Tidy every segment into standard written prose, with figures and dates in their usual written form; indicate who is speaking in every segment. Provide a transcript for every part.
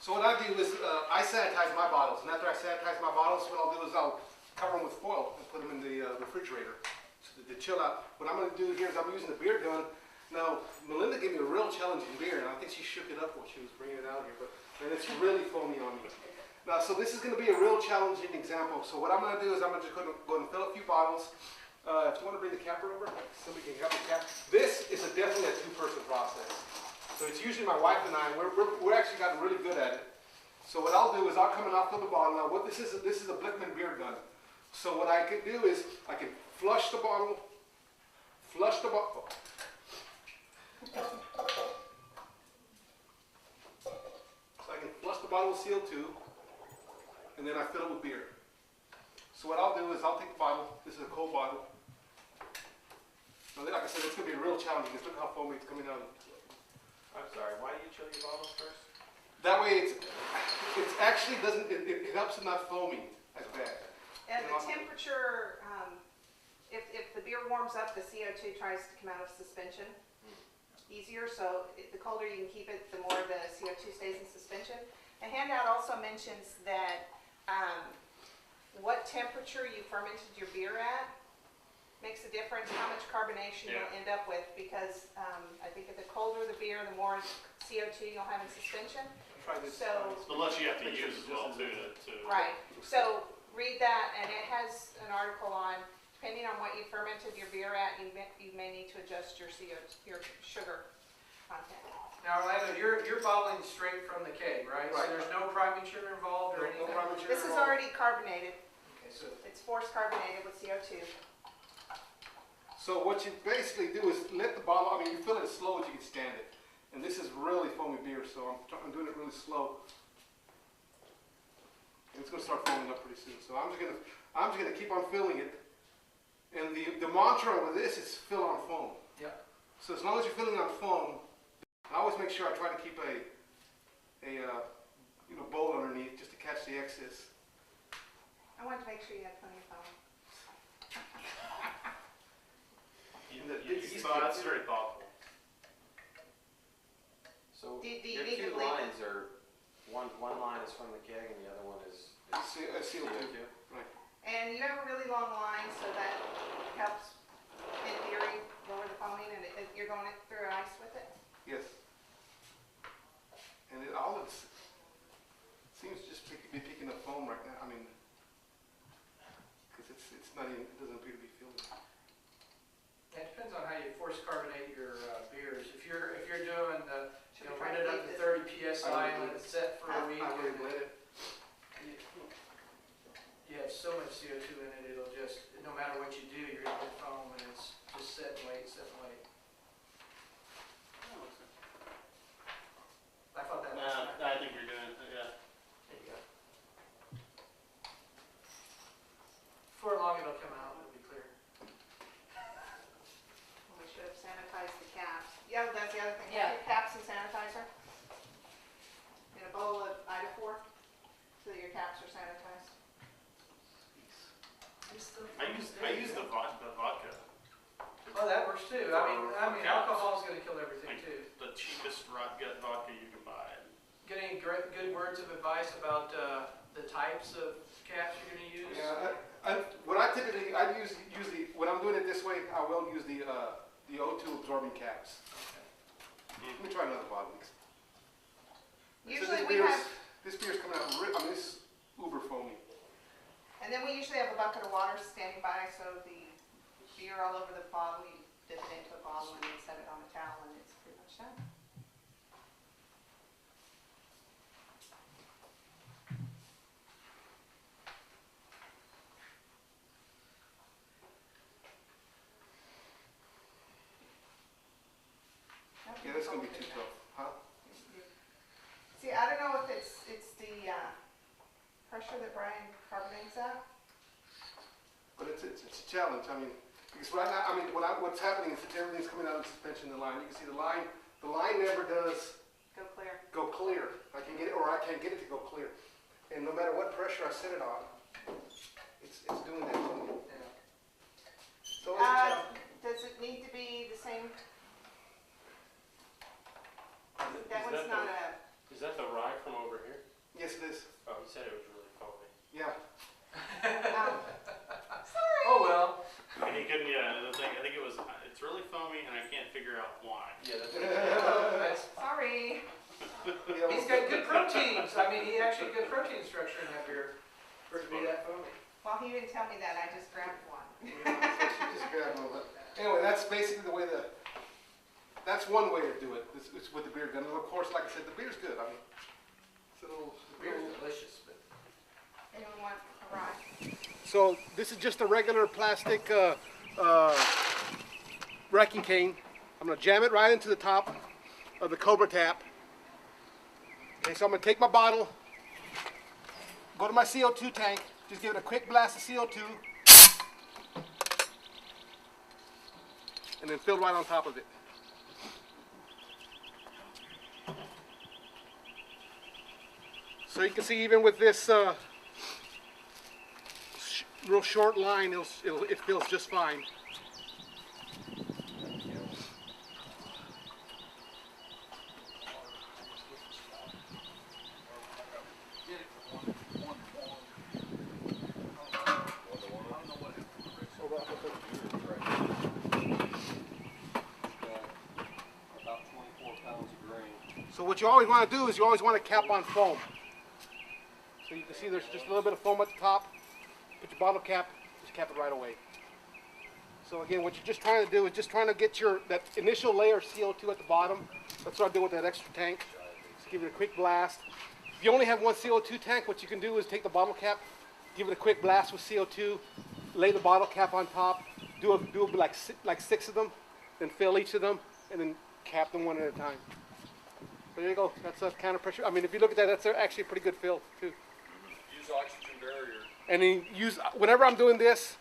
Speaker 1: So what I do is I sanitize my bottles, and after I sanitize my bottles, what I'll do is I'll cover them with foil and put them in the refrigerator to chill out. What I'm going to do here is I'm using a beer gun. Now, Melinda gave me a real challenging beer, and I think she shook it up when she was bringing it out here, and it's really foamy on me. Now, so this is going to be a real challenging example. So what I'm going to do is I'm just going to go and fill a few bottles. If you want to bring the capper over, somebody can help the cap. This is definitely a two-person process. So it's usually my wife and I, and we're actually gotten really good at it. So what I'll do is I'll come and I'll fill the bottle. Now what this is a Blickman beer gun. So what I can do is I can flush the bottle. So I can flush the bottle with CO2, and then I fill it with beer. So what I'll do is I'll take the bottle. This is a cold bottle. Now, like I said, it's going to be real challenging. Just look how foamy it's coming out.
Speaker 2: I'm sorry, why do you chill your bottles first?
Speaker 1: That way it's actually doesn't, it helps it not foaming as bad.
Speaker 3: And the temperature, if the beer warms up, the CO2 tries to come out of suspension easier. So the colder you can keep it, the more the CO2 stays in suspension. The handout also mentions that what temperature you fermented your beer at makes a difference how much carbonation you'll end up with, because I think the colder the beer, the more CO2 you'll have in suspension. So
Speaker 2: unless you have to use as well too to
Speaker 3: right. So read that, and it has an article on depending on what you fermented your beer at, you may need to adjust your your sugar content.
Speaker 4: Now, Orlando, you're bottling straight from the keg, right? So there's no priming sugar involved or anything?
Speaker 1: No priming sugar
Speaker 3: This is
Speaker 1: involved.
Speaker 3: already carbonated.
Speaker 4: Okay, so
Speaker 3: It's forced carbonated with CO2.
Speaker 1: So what you basically do is let the bottle, I mean, you fill it as slow as you can stand it. And this is really foamy beer, so I'm doing it really slow. And it's going to start foaming up pretty soon. So I'm just going to keep on filling it. And the mantra with this is fill on foam.
Speaker 4: yeah.
Speaker 1: So as long as you're filling on foam, I always make sure I try to keep a bowl underneath just to catch the excess.
Speaker 3: I wanted to make sure you had plenty of foam.
Speaker 2: That's very thoughtful.
Speaker 5: So
Speaker 3: Do you
Speaker 5: your
Speaker 3: need to
Speaker 5: two
Speaker 3: leave
Speaker 5: lines are, one line is from the keg and the other one is
Speaker 1: CO2.
Speaker 5: CO2.
Speaker 1: Right.
Speaker 3: And you have a really long line, so that helps, in theory, lower the foaming, and you're going through ice with it.
Speaker 1: Yes. And all it seems to just be picking up foam right now. I mean, because it's not even, it doesn't appear to be filled.
Speaker 4: It depends on how you force carbonate your beers. If you're doing the,
Speaker 3: Should we
Speaker 4: run
Speaker 3: try
Speaker 4: it
Speaker 3: to
Speaker 4: up to
Speaker 3: leave
Speaker 4: 30 psi and let it set for a week,
Speaker 1: I would
Speaker 4: and
Speaker 1: let it.
Speaker 4: you have so much CO2 in it, it'll just, no matter what you do, you're gonna get foam, and it's just set and wait, set and wait. I thought that was
Speaker 2: Nah, I think you're doing it, yeah.
Speaker 4: There you go. Before long, it'll come out, it'll be clear.
Speaker 3: We should have sanitized the caps. Yeah, that's the other thing.
Speaker 4: Yeah.
Speaker 3: Have your caps and sanitizer in a bowl of Iodophor so that your caps are sanitized.
Speaker 2: I use the vodka.
Speaker 4: Oh, that works too. I mean, alcohol's gonna kill everything
Speaker 2: Like
Speaker 4: too.
Speaker 2: the cheapest vodka you can buy.
Speaker 4: Get any good words of advice about the types of caps you're gonna use?
Speaker 1: Yeah, what I typically, usually, when I'm doing it this way, I will use the O2 absorbing caps. Let me try another bottle.
Speaker 3: Usually
Speaker 1: This beer's coming out, it's uber foamy.
Speaker 3: and then we usually have a bucket of water standing by, so the beer all over the bottle, you dip it into a bottle and then set it on a towel, and it's pretty much done.
Speaker 1: Yeah, that's gonna be too tough, huh?
Speaker 3: See, I don't know if it's the pressure that Brian carbonates at.
Speaker 1: But it's a challenge. I mean, because right now, what's happening is that everything's coming out of suspension in the line. You can see the line never does
Speaker 3: Go clear.
Speaker 1: I can get it, or I can't get it to go clear. And no matter what pressure I set it on, it's doing that to me.
Speaker 4: Yeah.
Speaker 1: So it's a challenge.
Speaker 3: Does it need to be the same? That
Speaker 2: Is
Speaker 3: one's
Speaker 2: that
Speaker 3: not
Speaker 2: Is that the rye from over here? It's really foamy and I can't figure out why.
Speaker 5: Yeah, that's.
Speaker 4: That's-
Speaker 3: Sorry.
Speaker 4: He's got good proteins. I mean, he actually good protein structure in that beer for it to be that foamy.
Speaker 3: Well, he didn't tell me that, I just grabbed one.
Speaker 1: Just grab one, but anyway, that's basically the way that's one way to do it. It's with the beer gun. And of course, like I said, the beer's good. I mean, it's a little.
Speaker 4: The beer's delicious, but
Speaker 3: Anyone want a ride?
Speaker 1: So this is just a regular plastic wrecking cane. I'm gonna jam it right into the top of the Cobra tap. Okay, so I'm gonna take my bottle, go to my CO2 tank, just give it a quick blast of CO2, and then fill right on top of it. So you can see even with this real short line, it feels just fine.
Speaker 5: About 24 pounds of grain.
Speaker 1: So what you always want to do is you always want to cap on foam. So you can see there's just a little bit of foam at the top. Put your bottle cap, just cap it right away. So again, what you're just trying to do is just trying to get that initial layer of CO2 at the bottom. That's what I do with that extra tank. Just give it a quick blast. If you only have one CO2 tank, what you can do is take the bottle cap, give it a quick blast with CO2, lay the bottle cap on top, do like six of them, then fill each of them, and then cap them one at a time. There you go. That's a counter pressure. I mean, if you look at that, that's actually a pretty good fill too.
Speaker 5: Use oxygen barrier.
Speaker 1: And then whenever I'm doing this,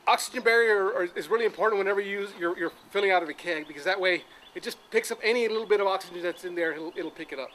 Speaker 1: oxygen barrier is really important whenever you're filling out of a keg, because that way it just picks up any little bit of oxygen that's in there. It'll pick it up.